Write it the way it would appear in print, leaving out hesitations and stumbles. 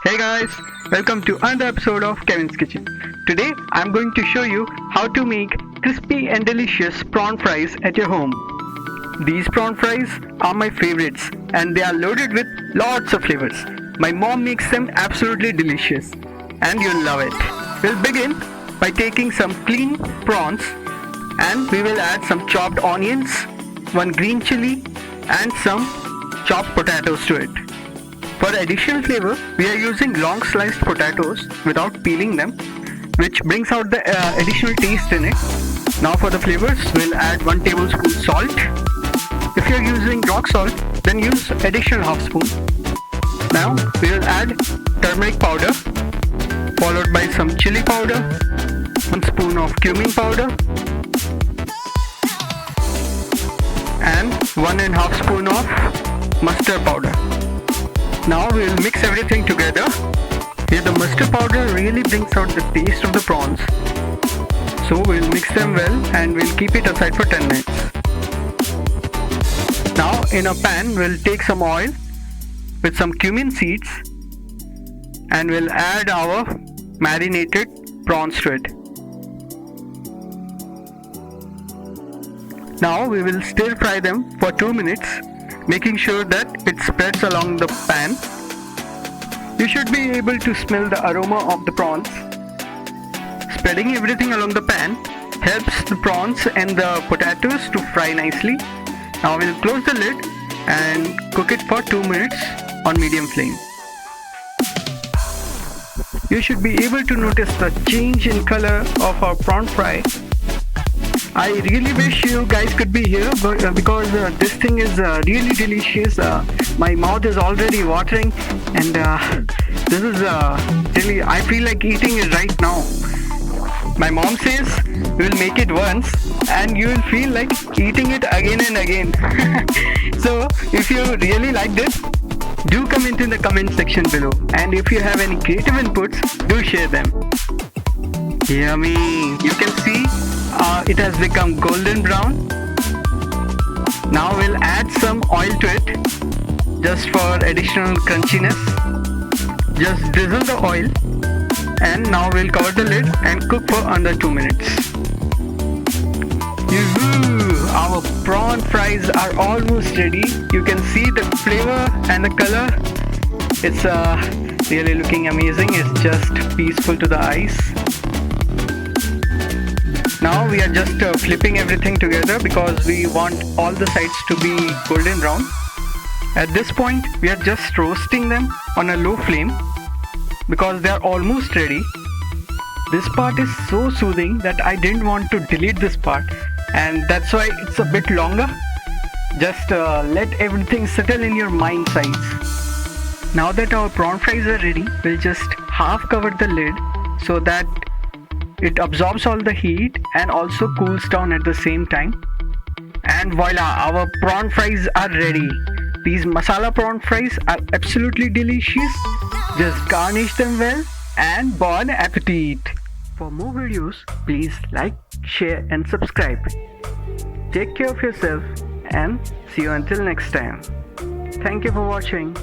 Hey guys, welcome to another episode of Kevin's Kitchen. Today I'm going to show you how to make crispy and delicious prawn fries at your home. These prawn fries are my favorites and they are loaded with lots of flavors. My mom makes them absolutely delicious and you'll love it. We'll begin by taking some clean prawns and we will add some chopped onions, one green chilli and some chopped potatoes to it. For additional flavor, we are using long sliced potatoes without peeling them, which brings out the additional taste in it. Now for the flavors, we'll add 1 tablespoon salt. If you're using rock salt, then use additional half spoon. Now we'll add turmeric powder, followed by some chili powder, 1 spoon of cumin powder, and 1.5 spoon of mustard powder. Now we'll mix everything together. Here the mustard powder really brings out the taste of the prawns. So we'll mix them well and we'll keep it aside for 10 minutes. Now in a pan we'll take some oil with some cumin seeds and we'll add our marinated prawns to it. Now we will stir fry them for 2 minutes, making sure that it spreads along the pan. You should be able to smell the aroma of the prawns. Spreading everything along the pan helps the prawns and the potatoes to fry nicely. Now we'll close the lid and cook it for 2 minutes on medium flame. You should be able to notice the change in color of our prawn fry. I really wish you guys could be here because this thing is really delicious. My mouth is already watering and this is really, I feel like eating it right now. My mom says we'll make it once and you will feel like eating it again and again. So if you really liked it, do comment in the comment section below, and if you have any creative inputs, do share them. Yummy! You can see it has become golden brown. Now we'll add some oil to it just for additional crunchiness. Just drizzle the oil and now we'll cover the lid and cook for under 2 minutes. Yoo-hoo! Our prawn fries are almost ready. You can see the flavor and the color. It's really looking amazing. It's just peaceful to the eyes. Now we are just flipping everything together because we want all the sides to be golden brown. At this point we are just roasting them on a low flame because they are almost ready. This part is so soothing that I didn't want to delete this part, and that's why it's a bit longer. Just let everything settle in your mind size. Now that our prawn fries are ready, we'll just half cover the lid so that it absorbs all the heat and also cools down at the same time. And voila, our prawn fries are ready. These masala prawn fries are absolutely delicious. Just garnish them well and bon appetit. For more videos, please like, share and subscribe. Take care of yourself and see you until next time. Thank you for watching.